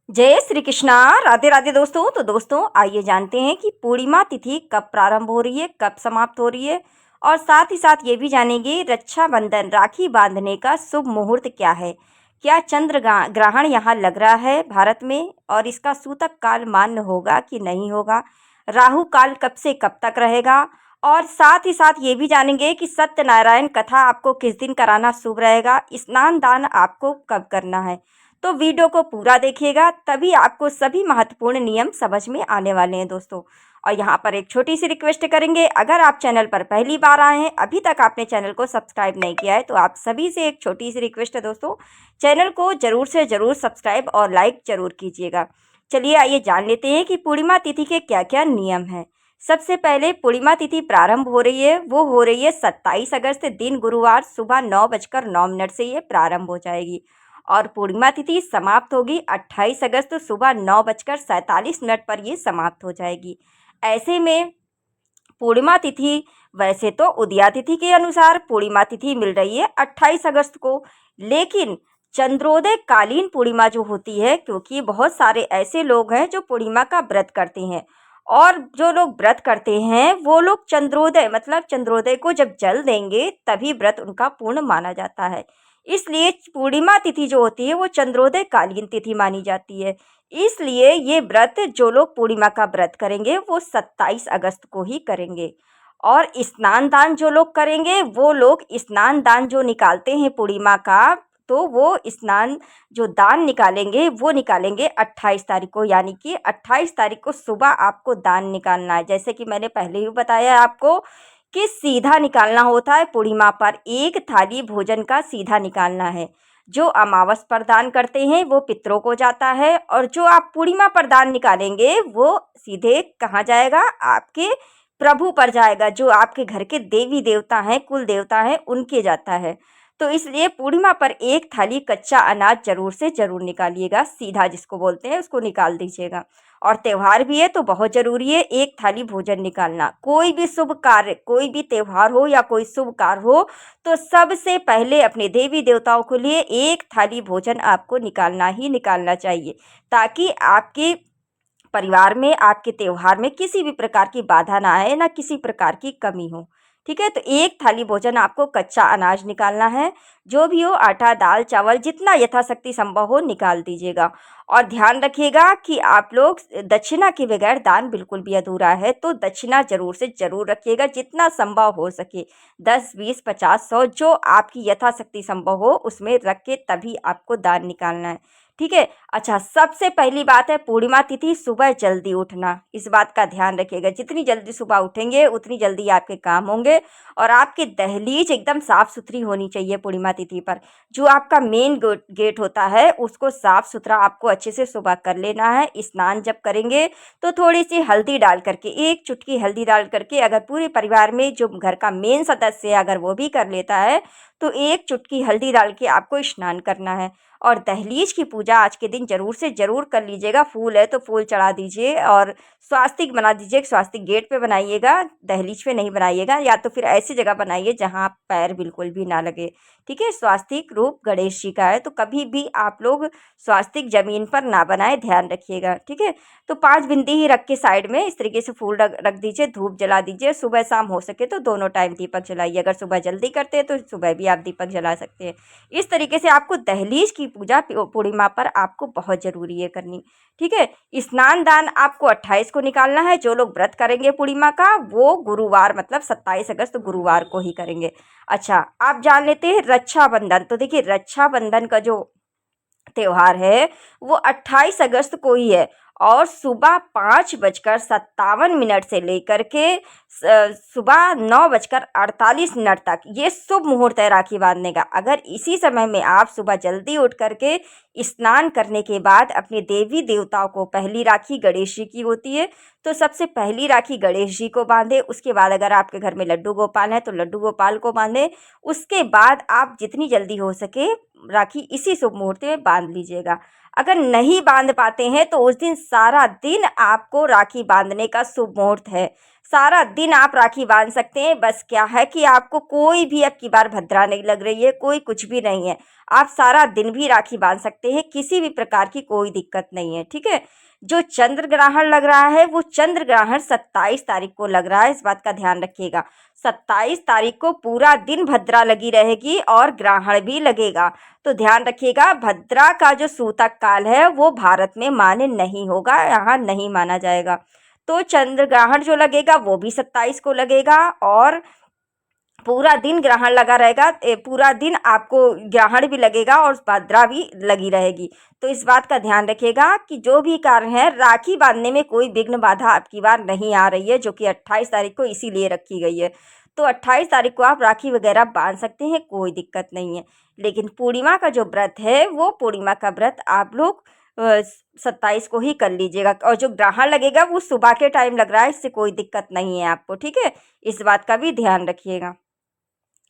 जय श्री कृष्णा। राधे राधे दोस्तों। तो दोस्तों आइए जानते हैं कि पूर्णिमा तिथि कब प्रारंभ हो रही है, कब समाप्त हो रही है, और साथ ही साथ ये भी जानेंगे रक्षाबंधन राखी बांधने का शुभ मुहूर्त क्या है। क्या चंद्र ग्रहण यहाँ लग रहा है भारत में, और इसका सूतक काल मान्य होगा कि नहीं होगा, राहु काल कब से कब तक रहेगा, और साथ ही साथ ये भी जानेंगे कि सत्यनारायण कथा आपको किस दिन कराना शुभ रहेगा, स्नान दान आपको कब करना है। तो वीडियो को पूरा देखिएगा, तभी आपको सभी महत्वपूर्ण नियम समझ में आने वाले हैं दोस्तों। और यहाँ पर एक छोटी सी रिक्वेस्ट करेंगे, अगर आप चैनल पर पहली बार आए हैं, अभी तक आपने चैनल को सब्सक्राइब नहीं किया है, तो आप सभी से एक छोटी सी रिक्वेस्ट है दोस्तों, चैनल को ज़रूर से ज़रूर सब्सक्राइब और लाइक ज़रूर कीजिएगा। चलिए आइए जान लेते हैं कि पूर्णिमा तिथि के क्या क्या नियम हैं। सबसे पहले पूर्णिमा तिथि प्रारंभ हो रही है, वो हो रही है 27 अगस्त दिन गुरुवार सुबह 9:09 से ये प्रारंभ हो जाएगी, और पूर्णिमा तिथि समाप्त होगी 28 अगस्त सुबह 9:47 पर ये समाप्त हो जाएगी। ऐसे में पूर्णिमा तिथि वैसे तो उदया तिथि के अनुसार पूर्णिमा तिथि मिल रही है 28 अगस्त को, लेकिन चंद्रोदय कालीन पूर्णिमा जो होती है, क्योंकि बहुत सारे ऐसे लोग हैं जो पूर्णिमा का व्रत करते हैं, और जो लोग व्रत करते हैं वो लोग चंद्रोदय मतलब चंद्रोदय को जब जल देंगे तभी व्रत उनका पूर्ण माना जाता है। इसलिए पूर्णिमा तिथि जो होती है वो चंद्रोदय कालीन तिथि मानी जाती है। इसलिए ये व्रत जो लोग पूर्णिमा का व्रत करेंगे वो 27 अगस्त को ही करेंगे। और स्नान दान जो लोग करेंगे वो लोग स्नान दान जो निकालते हैं पूर्णिमा का, तो वो स्नान जो दान निकालेंगे वो निकालेंगे 28 तारीख को, यानी कि 28 तारीख को सुबह आपको दान निकालना है। जैसे कि मैंने पहले ही बताया है आपको कि सीधा निकालना होता है, पूर्णिमा पर एक थाली भोजन का सीधा निकालना है। जो अमावस पर दान करते हैं वो पितरों को जाता है, और जो आप पूर्णिमा पर दान निकालेंगे वो सीधे कहाँ जाएगा, आपके प्रभु पर जाएगा, जो आपके घर के देवी देवता हैं, कुल देवता हैं, उनके जाता है। तो इसलिए पूर्णिमा पर एक थाली कच्चा अनाज जरूर से जरूर निकालिएगा, सीधा जिसको बोलते हैं उसको निकाल दीजिएगा। और त्यौहार भी है तो बहुत ज़रूरी है एक थाली भोजन निकालना। कोई भी शुभ कार्य, कोई भी त्यौहार हो या कोई शुभ कार्य हो, तो सबसे पहले अपने देवी देवताओं के लिए एक थाली भोजन आपको निकालना ही निकालना चाहिए, ताकि आपके परिवार में, आपके त्यौहार में किसी भी प्रकार की बाधा ना आए, ना किसी प्रकार की कमी हो। ठीक है, तो एक थाली भोजन आपको कच्चा अनाज निकालना है, जो भी हो, आटा दाल चावल जितना यथाशक्ति संभव हो निकाल दीजिएगा। और ध्यान रखिएगा कि आप लोग दक्षिणा के बगैर दान बिल्कुल भी अधूरा है, तो दक्षिणा जरूर से जरूर रखिएगा, जितना संभव हो सके 10 20 50 100 जो आपकी यथाशक्ति संभव हो उसमें रख के तभी आपको दान निकालना है। ठीक है। अच्छा, सबसे पहली बात है पूर्णिमा तिथि सुबह जल्दी उठना। इस बात का ध्यान रखिएगा, जितनी जल्दी सुबह उठेंगे उतनी जल्दी आपके काम होंगे, और आपकी दहलीज एकदम साफ़ सुथरी होनी चाहिए पूर्णिमा तिथि पर। जो आपका मेन गेट होता है उसको साफ़ सुथरा आपको अच्छे से सुबह कर लेना है। स्नान जब करेंगे तो थोड़ी सी हल्दी डाल करके, एक चुटकी हल्दी डाल करके, अगर पूरे परिवार में जो घर का मेन सदस्य है अगर वो भी कर लेता है तो एक चुटकी हल्दी डाल के आपको स्नान करना है। और दहलीज की पूजा आज के दिन ज़रूर से ज़रूर कर लीजिएगा। फूल है तो फूल चढ़ा दीजिए, और स्वास्तिक बना दीजिए। स्वास्तिक गेट पे बनाइएगा, दहलीज पे नहीं बनाइएगा, या तो फिर ऐसी जगह बनाइए जहाँ पैर बिल्कुल भी ना लगे। ठीक है, स्वास्तिक रूप गणेश जी का है, तो कभी भी आप लोग स्वास्तिक ज़मीन पर ना बनाए, ध्यान रखिएगा। ठीक है, तो 5 बिंदी ही रख के साइड में इस तरीके से फूल रख दीजिए, धूप जला दीजिए। सुबह शाम हो सके तो दोनों टाइम दीपक जलाइए। अगर सुबह जल्दी करते हैं तो सुबह भी आप दीपक जला सकते हैं। इस तरीके से आपको दहलीज की पूजा पूर्णिमा पर आपको बहुत ज़रूरी है करनी। ठीक है, स्नान दान आपको 28 को निकालना है। जो लोग व्रत करेंगे पूर्णिमा का वो गुरुवार मतलब 27 अगस्त गुरुवार को ही करेंगे। अच्छा, आप जान लेते हैं रक्षाबंधन। तो देखिए, रक्षाबंधन का जो त्योहार है वो 28 अगस्त को ही है, और सुबह 5:57 से लेकर के सुबह 9:48 तक ये शुभ मुहूर्त है राखी बांधने का। अगर इसी समय में आप सुबह जल्दी उठ करके स्नान करने के बाद अपने देवी देवताओं को, पहली राखी गणेश जी की होती है तो सबसे पहली राखी गणेश जी को बांधे। उसके बाद अगर आपके घर में लड्डू गोपाल है तो लड्डू गोपाल को बांधे। उसके बाद आप जितनी जल्दी हो सके राखी इसी शुभ मुहूर्त में बांध लीजिएगा। अगर नहीं बांध पाते हैं तो उस दिन सारा दिन आपको राखी बांधने का शुभ मुहूर्त है। सारा दिन आप राखी बांध सकते हैं। बस क्या है कि आपको कोई भी अब की बार भद्रा नहीं लग रही है, कोई कुछ भी नहीं है, आप सारा दिन भी राखी बांध सकते हैं, किसी भी प्रकार की कोई दिक्कत नहीं है। ठीक है, जो चंद्र ग्रहण लग रहा है वो चंद्र ग्रहण 27 तारीख को लग रहा है, इस बात का ध्यान रखिएगा। 27 तारीख को पूरा दिन भद्रा लगी रहेगी और ग्रहण भी लगेगा। तो ध्यान रखिएगा, भद्रा का जो सूतक काल है वो भारत में मान्य नहीं होगा, यहाँ नहीं माना जाएगा। तो चंद्र ग्रहण जो लगेगा वो भी 27 को लगेगा और पूरा दिन ग्रहण लगा रहेगा, पूरा दिन आपको ग्रहण भी लगेगा और भद्रा भी लगी रहेगी। तो इस बात का ध्यान रखिएगा कि जो भी कार्य है राखी बांधने में कोई विघ्न बाधा आपकी बार नहीं आ रही है, जो कि 28 तारीख को इसीलिए रखी गई है। तो 28 तारीख को आप राखी वगैरह बांध सकते हैं, कोई दिक्कत नहीं है। लेकिन पूर्णिमा का जो व्रत है वो पूर्णिमा का व्रत आप लोग 27 को ही कर लीजिएगा। और जो ग्रहण लगेगा वो सुबह के टाइम लग रहा है, इससे कोई दिक्कत नहीं है आपको। ठीक है, इस बात का भी ध्यान रखिएगा।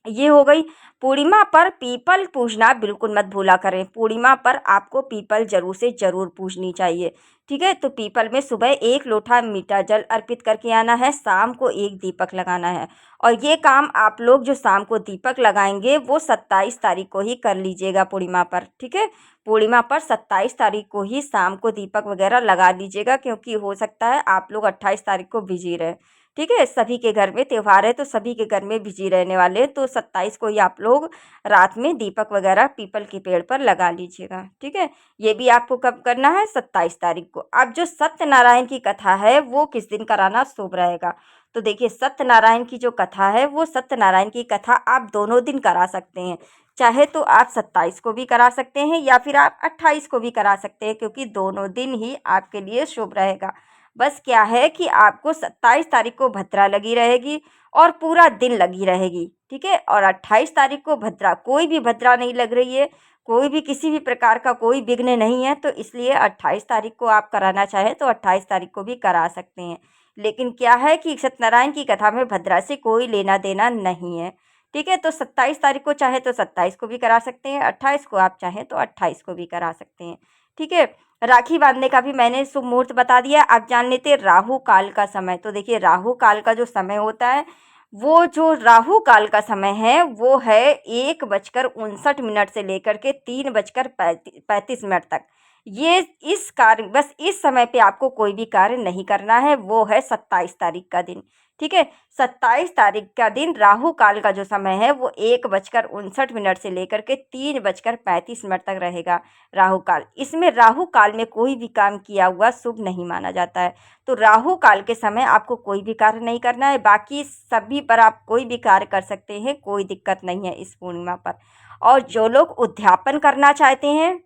ये हो गई। पूर्णिमा पर पीपल पूजना बिल्कुल मत भूला करें। पूर्णिमा पर आपको पीपल जरूर से ज़रूर पूजनी चाहिए। ठीक है, तो पीपल में सुबह 1 लोटा मीठा जल अर्पित करके आना है, शाम को 1 दीपक लगाना है। और ये काम आप लोग जो शाम को दीपक लगाएंगे वो 27 तारीख को ही कर लीजिएगा पूर्णिमा पर। ठीक है, पूर्णिमा पर 27 तारीख को ही शाम को दीपक वगैरह लगा लीजिएगा, क्योंकि हो सकता है आप लोग 28 तारीख को बिजी रहे। ठीक है, सभी के घर में त्यौहार है तो सभी के घर में बिजी रहने वाले हैं, तो 27 को ही आप लोग रात में दीपक वगैरह पीपल के पेड़ पर लगा लीजिएगा। ठीक है, ये भी आपको कब करना है? 27 तारीख को। अब जो सत्यनारायण की कथा है वो किस दिन कराना शुभ रहेगा? तो देखिए, सत्यनारायण की जो कथा है वो सत्यनारायण की कथा आप दोनों दिन करा सकते हैं। चाहे तो आप 27 को भी करा सकते हैं या फिर आप 28 को भी करा सकते हैं, क्योंकि दोनों दिन ही आपके लिए शुभ रहेगा। बस क्या है कि आपको 27 तारीख को भद्रा लगी रहेगी और पूरा दिन लगी रहेगी। ठीक है, और 28 तारीख को भद्रा, कोई भी भद्रा नहीं लग रही है, कोई भी किसी भी प्रकार का कोई विघ्न नहीं है, तो इसलिए 28 तारीख को आप कराना चाहें तो 28 तारीख को भी करा सकते हैं। लेकिन क्या है कि सत्यनारायण की कथा में भद्रा से कोई लेना देना नहीं है। ठीक है, तो 27 तारीख को चाहे तो 27 को भी करा सकते हैं, 28 को आप चाहें तो 28 को भी करा सकते हैं। ठीक है, राखी बांधने का भी मैंने शुभ मुहूर्त बता दिया। आप जान लेते राहु काल का समय। तो देखिए, राहु काल का जो समय होता है, वो जो राहु काल का समय है वो है 1:59 से लेकर के 3:35 तक। ये इस कार्य, बस इस समय पे आपको कोई भी कार्य नहीं करना है, वो है 27 तारीख का दिन। ठीक है, 27 तारीख का दिन राहु काल का जो समय है वो 1:59 से लेकर के 3:35 तक रहेगा राहु काल। इसमें राहु काल में कोई भी काम किया हुआ शुभ नहीं माना जाता है। तो राहु काल के समय आपको कोई भी कार्य नहीं करना है, बाकी सभी पर आप कोई भी कार्य कर सकते हैं, कोई दिक्कत नहीं है इस पूर्णिमा पर। और जो लोग उद्यापन करना चाहते हैं,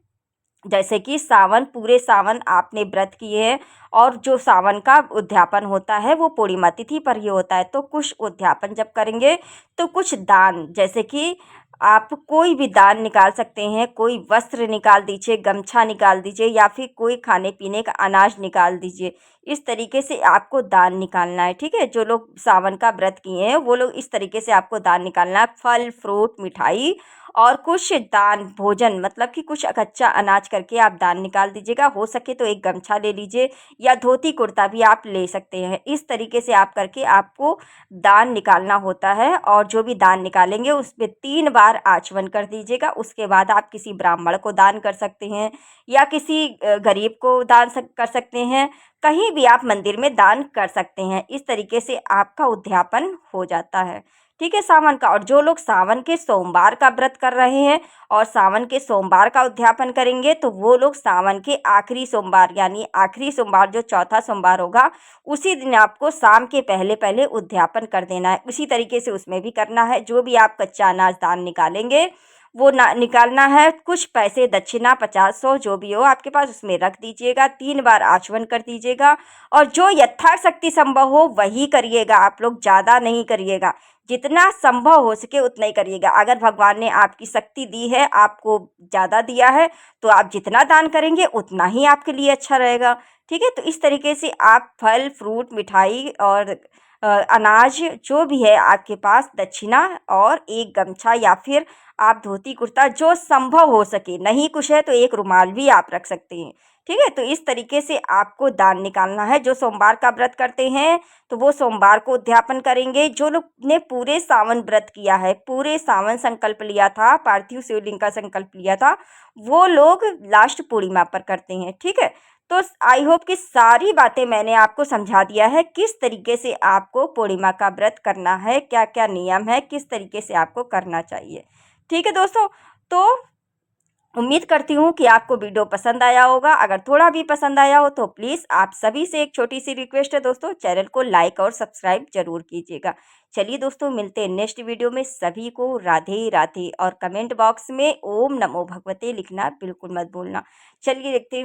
जैसे कि सावन, पूरे सावन आपने व्रत किए हैं और जो सावन का उद्यापन होता है वो पूर्णिमा तिथि पर ही होता है, तो कुछ उद्यापन जब करेंगे तो कुछ दान, जैसे कि आप कोई भी दान निकाल सकते हैं। कोई वस्त्र निकाल दीजिए, गमछा निकाल दीजिए, या फिर कोई खाने पीने का अनाज निकाल दीजिए। इस तरीके से आपको दान निकालना है। ठीक है, जो लोग सावन का व्रत किए हैं वो लोग इस तरीके से आपको दान निकालना है। फल, फ्रूट, मिठाई और कुछ दान भोजन, मतलब कि कुछ कच्चा अनाज करके आप दान निकाल दीजिएगा। हो सके तो एक गमछा ले लीजिए या धोती कुर्ता भी आप ले सकते हैं। इस तरीके से आप करके आपको दान निकालना होता है, और जो भी दान निकालेंगे उसमें 3 बार आचमन कर दीजिएगा। उसके बाद आप किसी ब्राह्मण को दान कर सकते हैं या किसी गरीब को दान कर सकते हैं, कहीं भी आप मंदिर में दान कर सकते हैं। इस तरीके से आपका उद्यापन हो जाता है। ठीक है, सावन का। और जो लोग सावन के सोमवार का व्रत कर रहे हैं और सावन के सोमवार का उद्यापन करेंगे, तो वो लोग सावन के आखिरी सोमवार, यानी आखिरी सोमवार जो चौथा सोमवार होगा, उसी दिन आपको शाम के पहले पहले उद्यापन कर देना है। उसी तरीके से उसमें भी करना है। जो भी आप कच्चा अनाज दान निकालेंगे वो निकालना है। कुछ पैसे दक्षिणा 50-100 जो भी हो आपके पास उसमें रख दीजिएगा। 3 बार आचमन कर दीजिएगा और जो यथाशक्ति संभव हो वही करिएगा। आप लोग ज़्यादा नहीं करिएगा, जितना संभव हो सके उतना ही करिएगा। अगर भगवान ने आपकी शक्ति दी है, आपको ज़्यादा दिया है, तो आप जितना दान करेंगे उतना ही आपके लिए अच्छा रहेगा। ठीक है, तो इस तरीके से आप फल, फ्रूट, मिठाई और अनाज जो भी है आपके पास, दक्षिणा और एक गमछा या फिर आप धोती कुर्ता जो संभव हो सके, नहीं कुछ है तो एक रुमाल भी आप रख सकते हैं। ठीक है, तो इस तरीके से आपको दान निकालना है। जो सोमवार का व्रत करते हैं तो वो सोमवार को उद्यापन करेंगे। जो लोग ने पूरे सावन व्रत किया है, पूरे सावन संकल्प लिया था, पार्थिव शिवलिंग का संकल्प लिया था, वो लोग लास्ट पूर्णिमा पर करते हैं। ठीक है, तो आई होप कि सारी बातें मैंने आपको समझा दिया है, किस तरीके से आपको पूर्णिमा का व्रत करना है, क्या क्या नियम है, किस तरीके से आपको करना चाहिए। ठीक है दोस्तों, तो उम्मीद करती हूँ कि आपको वीडियो पसंद आया होगा। अगर थोड़ा भी पसंद आया हो तो प्लीज़ आप सभी से एक छोटी सी रिक्वेस्ट है दोस्तों, चैनल को लाइक और सब्सक्राइब जरूर कीजिएगा। चलिए दोस्तों, मिलते हैं नेक्स्ट वीडियो में। सभी को राधे राधे, और कमेंट बॉक्स में ओम नमो भगवते लिखना बिल्कुल मत भूलना। चलिए देखते हैं।